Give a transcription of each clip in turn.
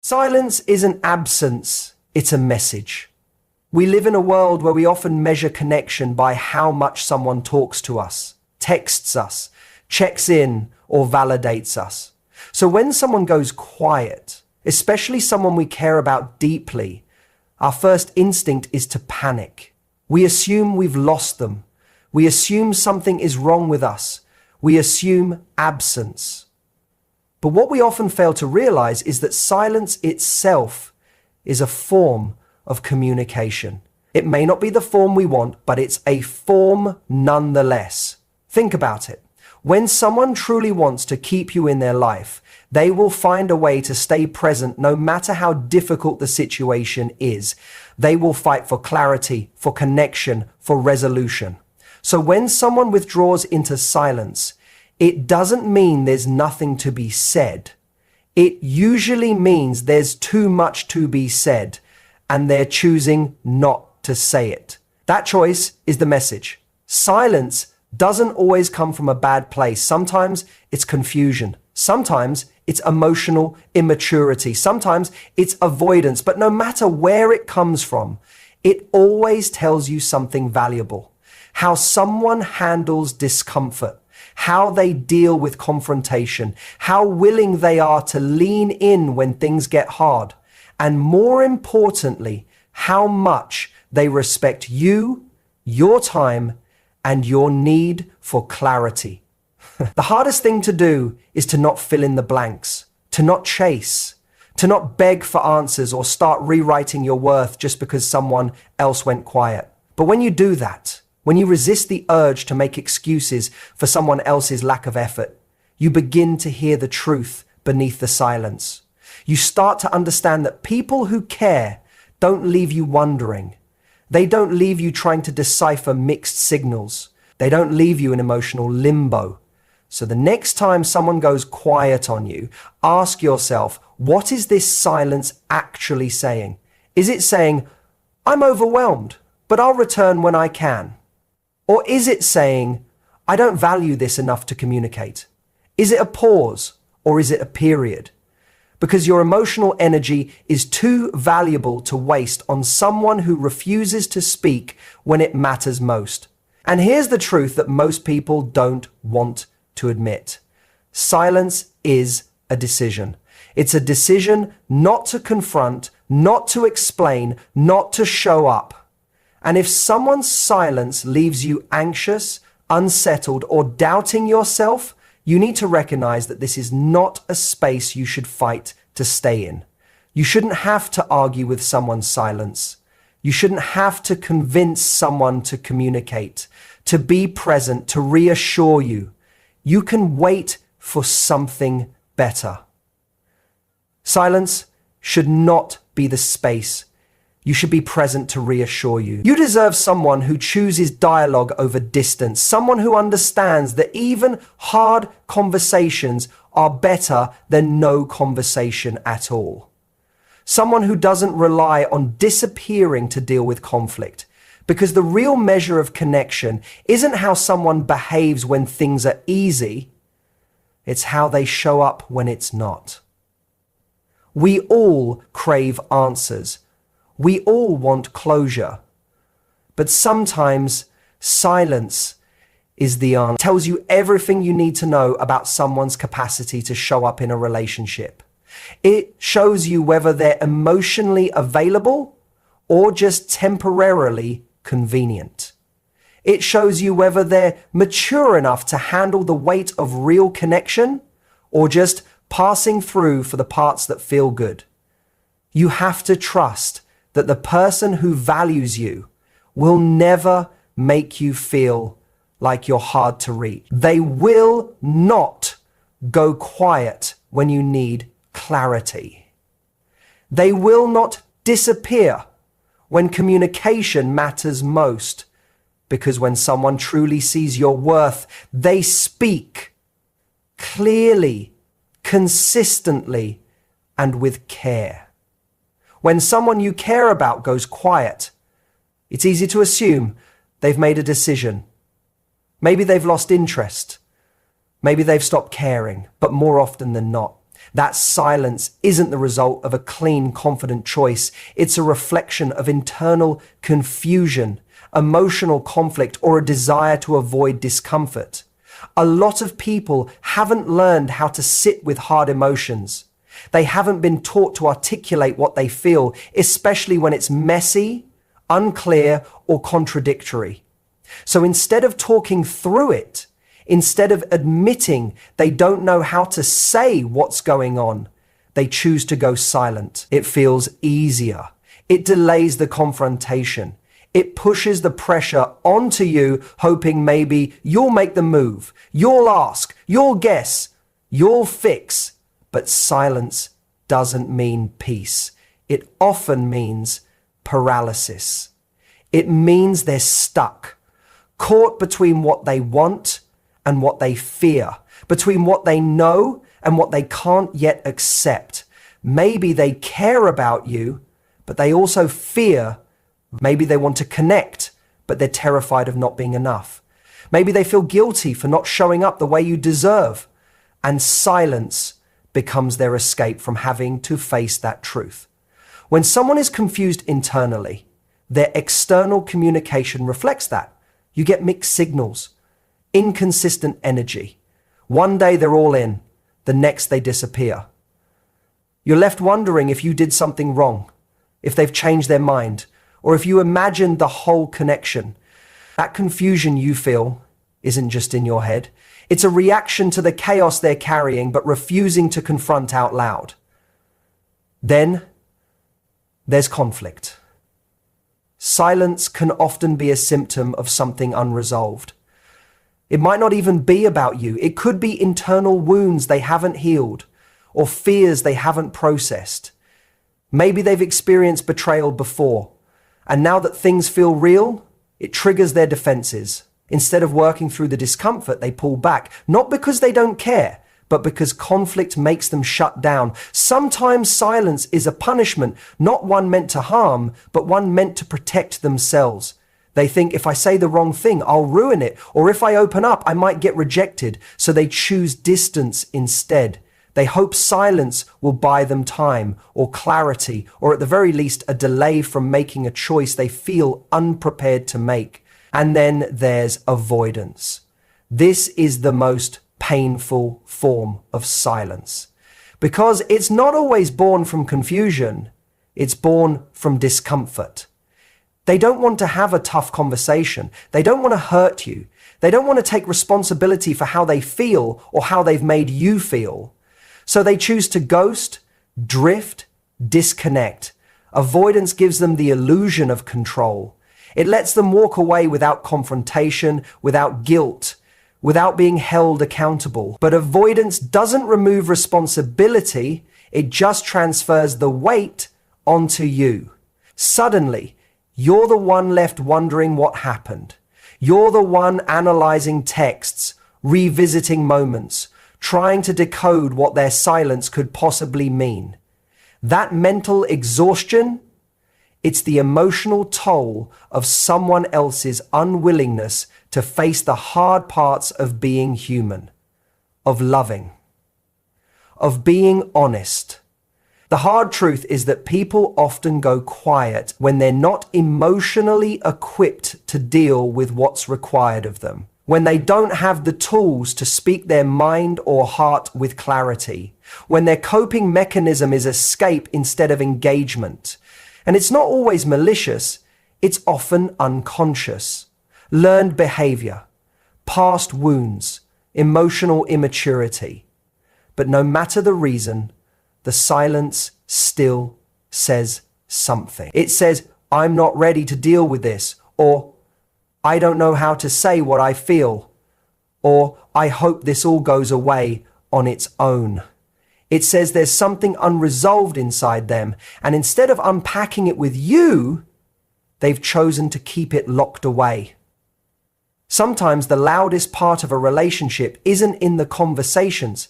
Silence isn't absence, it's a message. We live in a world where we often measure connection by how much someone talks to us, texts us, checks in, or validates us. So when someone goes quiet, especially someone we care about deeply, our first instinct is to panic. We assume we've lost them. We assume something is wrong with us. We assume absence. But what we often fail to realize is that silence itself is a form of communication. It may not be the form we want, but it's a form nonetheless. Think about it. When someone truly wants to keep you in their life, they will find a way to stay present no matter how difficult the situation is. They will fight for clarity, for connection, for resolution. So when someone withdraws into silence, it doesn't mean there's nothing to be said. It usually means there's too much to be said, and they're choosing not to say it. That choice is the message. Silence doesn't always come from a bad place. Sometimes it's confusion. Sometimes it's emotional immaturity. Sometimes it's avoidance. But no matter where it comes from, it always tells you something valuable. How someone handles discomfort, how they deal with confrontation, how willing they are to lean in when things get hard, and more importantly, how much they respect you, your time, and your need for clarity. The hardest thing to do is to not fill in the blanks, to not chase, to not beg for answers or start rewriting your worth just because someone else went quiet. But when you do that, when you resist the urge to make excuses for someone else's lack of effort, you begin to hear the truth beneath the silence. You start to understand that people who care don't leave you wondering. They don't leave you trying to decipher mixed signals. They don't leave you in emotional limbo. So the next time someone goes quiet on you, ask yourself, what is this silence actually saying? Is it saying, I'm overwhelmed, but I'll return when I can? Or is it saying, I don't value this enough to communicate? Is it a pause or is it a period? Because your emotional energy is too valuable to waste on someone who refuses to speak when it matters most. And here's the truth that most people don't want to admit. Silence is a decision. It's a decision not to confront, not to explain, not to show up. And if someone's silence leaves you anxious, unsettled, or doubting yourself, you need to recognize that this is not a space you should fight to stay in. You shouldn't have to argue with someone's silence. You shouldn't have to convince someone to communicate, to be present, to reassure you. You can wait for something better. Silence should not be the space. You should be present to reassure you. You deserve someone who chooses dialogue over distance, someone who understands that even hard conversations are better than no conversation at all. Someone who doesn't rely on disappearing to deal with conflict, because the real measure of connection isn't how someone behaves when things are easy, it's how they show up when it's not. We all crave answers. We all want closure. But sometimes silence is the answer. It tells you everything you need to know about someone's capacity to show up in a relationship. It shows you whether they're emotionally available or just temporarily convenient. It shows you whether they're mature enough to handle the weight of real connection or just passing through for the parts that feel good. You have to trust that the person who values you will never make you feel like you're hard to reach. They will not go quiet when you need clarity. They will not disappear when communication matters most, because when someone truly sees your worth, they speak clearly, consistently, and with care. When someone you care about goes quiet, it's easy to assume they've made a decision. Maybe they've lost interest. Maybe they've stopped caring, but more often than not, That silence isn't the result of a clean, confident choice. It's a reflection of internal confusion, emotional conflict, or a desire to avoid discomfort. A lot of people haven't learned how to sit with hard emotions. They haven't been taught to articulate what they feel, especially when it's messy, unclear, or contradictory. So instead of talking through it, instead of admitting they don't know how to say what's going on, they choose to go silent. It feels easier. It delays the confrontation. It pushes the pressure onto you, hoping maybe you'll make the move, you'll ask, you'll guess, you'll fix. But silence doesn't mean peace. It often means paralysis. It means they're stuck, caught between what they want and what they fear, between what they know and what they can't yet accept. Maybe they care about you, but they also fear. Maybe they want to connect, but they're terrified of not being enough. Maybe they feel guilty for not showing up the way you deserve. And silence becomes their escape from having to face that truth. When someone is confused internally, their external communication reflects that. You get mixed signals, inconsistent energy. One day they're all in, the next they disappear. You're left wondering if you did something wrong, if they've changed their mind, or if you imagined the whole connection. That confusion you feel isn't just in your head. It's a reaction to the chaos they're carrying but refusing to confront out loud. Then there's conflict. Silence can often be a symptom of something unresolved. It might not even be about you. It could be internal wounds they haven't healed or fears they haven't processed. Maybe they've experienced betrayal before, and now that things feel real, it triggers their defenses. Instead of working through the discomfort, they pull back, not because they don't care, but because conflict makes them shut down. Sometimes silence is a punishment, not one meant to harm, but one meant to protect themselves. They think if I say the wrong thing, I'll ruin it, or if I open up, I might get rejected, so they choose distance instead. They hope silence will buy them time or clarity, or at the very least, a delay from making a choice they feel unprepared to make. And then there's avoidance. This is the most painful form of silence, because it's not always born from confusion. It's born from discomfort. They don't want to have a tough conversation. They don't want to hurt you. They don't want to take responsibility for how they feel or how they've made you feel. So they choose to ghost, drift, disconnect. Avoidance gives them the illusion of control. It lets them walk away without confrontation, without guilt, without being held accountable. But avoidance doesn't remove responsibility. It just transfers the weight onto you. Suddenly, you're the one left wondering what happened. You're the one analyzing texts, revisiting moments, trying to decode what their silence could possibly mean. That mental exhaustion, it's the emotional toll of someone else's unwillingness to face the hard parts of being human, of loving, of being honest. The hard truth is that people often go quiet when they're not emotionally equipped to deal with what's required of them, when they don't have the tools to speak their mind or heart with clarity, when their coping mechanism is escape instead of engagement. And it's not always malicious, it's often unconscious. Learned behavior, past wounds, emotional immaturity. But no matter the reason, the silence still says something. It says, I'm not ready to deal with this, or I don't know how to say what I feel, or I hope this all goes away on its own. It says there's something unresolved inside them, and instead of unpacking it with you, they've chosen to keep it locked away. Sometimes the loudest part of a relationship isn't in the conversations.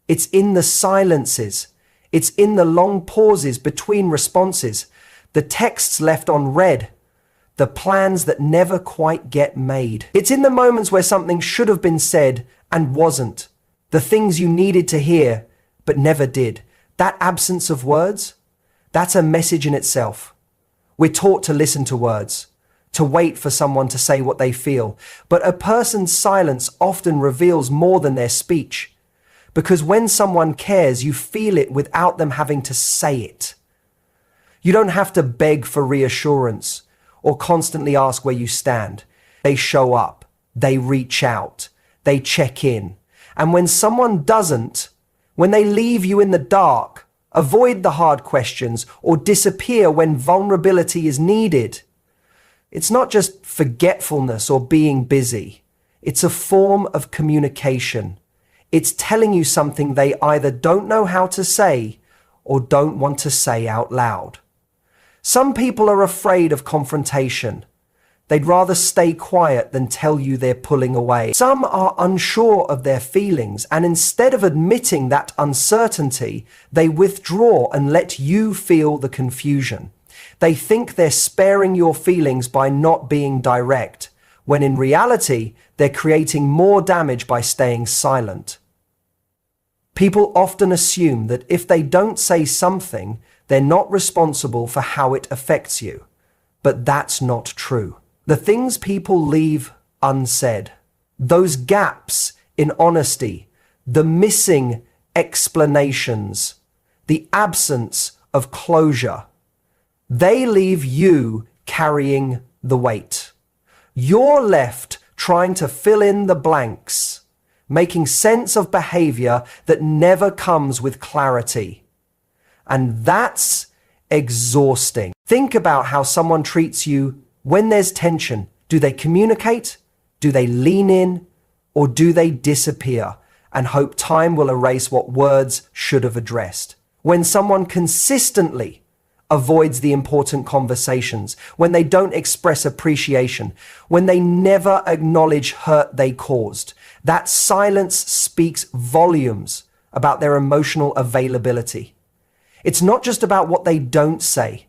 It's in the silences. It's in the long pauses between responses, the texts left unread, the plans that never quite get made. It's in the moments where something should have been said and wasn't, the things you needed to hear but never did. That absence of words, that's a message in itself. We're taught to listen to words, to wait for someone to say what they feel. But a person's silence often reveals more than their speech. Because when someone cares, you feel it without them having to say it. You don't have to beg for reassurance or constantly ask where you stand. They show up, they reach out, they check in. And when someone doesn't, when they leave you in the dark, avoid the hard questions, or disappear when vulnerability is needed, it's not just forgetfulness or being busy. It's a form of communication. It's telling you something they either don't know how to say or don't want to say out loud. Some people are afraid of confrontation. They'd rather stay quiet than tell you they're pulling away. Some are unsure of their feelings, and instead of admitting that uncertainty, they withdraw and let you feel the confusion. They think they're sparing your feelings by not being direct, when in reality, they're creating more damage by staying silent. People often assume that if they don't say something, they're not responsible for how it affects you. But that's not true. The things people leave unsaid, those gaps in honesty, the missing explanations, the absence of closure, they leave you carrying the weight. You're left trying to fill in the blanks, making sense of behavior that never comes with clarity. And that's exhausting. Think about how someone treats you when there's tension. Do they communicate? Do they lean in? Or do they disappear and hope time will erase what words should have addressed? When someone consistently avoids the important conversations, when they don't express appreciation, when they never acknowledge hurt they caused, that silence speaks volumes about their emotional availability. It's not just about what they don't say.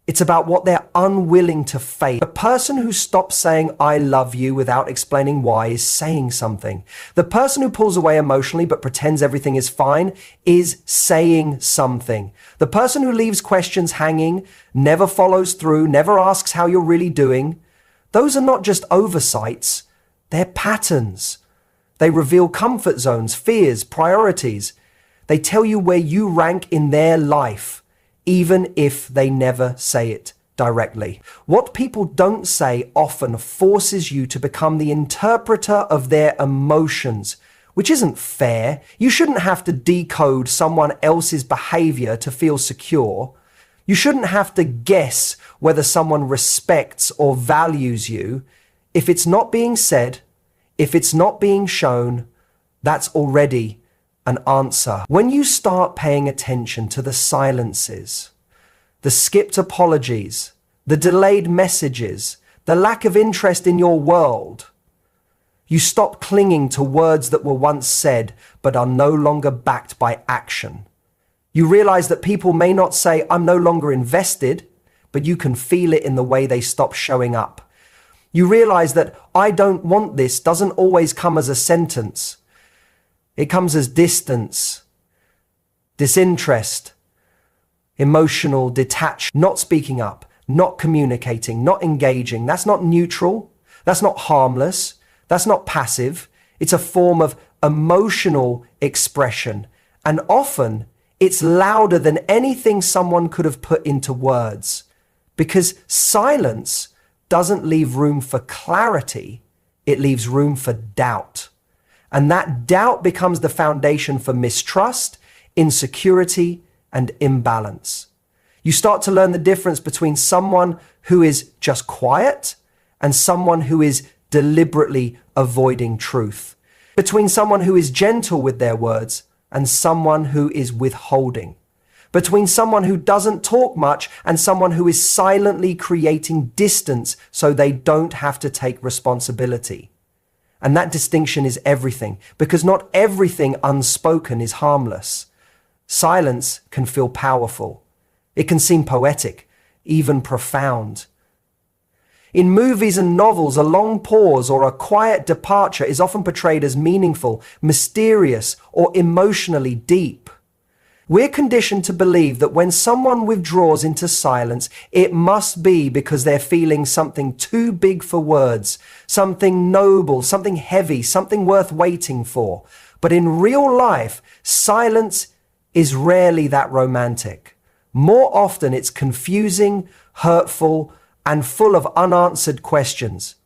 It's about what they're unwilling to face. The person who stops saying, "I love you" without explaining why is saying something. The person who pulls away emotionally but pretends everything is fine is saying something. The person who leaves questions hanging, never follows through, never asks how you're really doing, those are not just oversights, they're patterns. They reveal comfort zones, fears, priorities. They tell you where you rank in their life, even if they never say it directly. What people don't say often forces you to become the interpreter of their emotions, which isn't fair. You shouldn't have to decode someone else's behavior to feel secure. You shouldn't have to guess whether someone respects or values you. If it's not being said, if it's not being shown, that's already an answer. When you start paying attention to the silences, the skipped apologies, the delayed messages, the lack of interest in your world, you stop clinging to words that were once said but are no longer backed by action. You realize that people may not say, "I'm no longer invested," but you can feel it in the way they stop showing up. You realize that "I don't want this" doesn't always come as a sentence. It comes as distance, disinterest, emotional detachment, not speaking up, not communicating, not engaging. That's not neutral. That's not harmless. That's not passive. It's a form of emotional expression. And often it's louder than anything someone could have put into words, because silence doesn't leave room for clarity. It leaves room for doubt. And that doubt becomes the foundation for mistrust, insecurity, and imbalance. You start to learn the difference between someone who is just quiet and someone who is deliberately avoiding truth, between someone who is gentle with their words and someone who is withholding, between someone who doesn't talk much and someone who is silently creating distance so they don't have to take responsibility. And that distinction is everything, because not everything unspoken is harmless. Silence can feel powerful. It can seem poetic, even profound. In movies and novels, a long pause or a quiet departure is often portrayed as meaningful, mysterious, or emotionally deep. We're conditioned to believe that when someone withdraws into silence, it must be because they're feeling something too big for words, something noble, something heavy, something worth waiting for. But in real life, silence is rarely that romantic. More often, it's confusing, hurtful, and full of unanswered questions.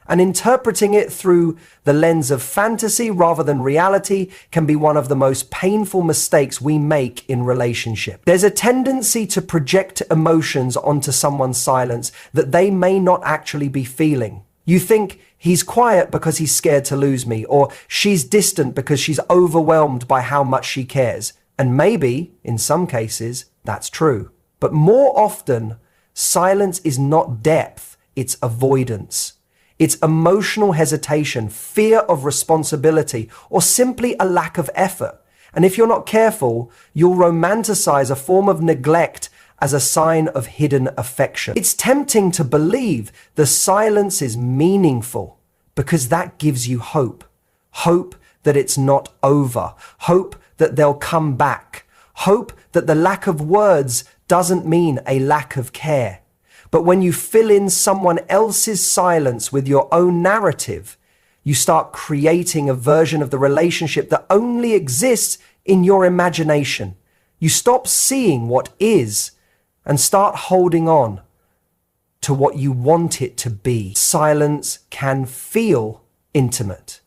And interpreting it through the lens of fantasy rather than reality can be one of the most painful mistakes we make in relationship. There's a tendency to project emotions onto someone's silence that they may not actually be feeling. You think he's quiet because he's scared to lose me, or she's distant because she's overwhelmed by how much she cares. And maybe, in some cases, that's true. But more often, silence is not depth, it's avoidance. It's emotional hesitation, fear of responsibility, or simply a lack of effort. And if you're not careful, you'll romanticize a form of neglect as a sign of hidden affection. It's tempting to believe the silence is meaningful because that gives you hope. Hope that it's not over. Hope that they'll come back. Hope that the lack of words doesn't mean a lack of care. But when you fill in someone else's silence with your own narrative, you start creating a version of the relationship that only exists in your imagination. You stop seeing what is and start holding on to what you want it to be. Silence can feel intimate,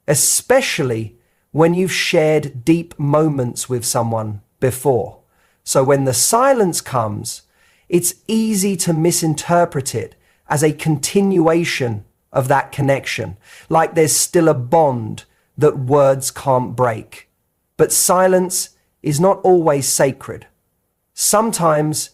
especially when you've shared deep moments with someone before. So when the silence comes, it's easy to misinterpret it as a continuation of that connection, like there's still a bond that words can't break. But silence is not always sacred. Sometimes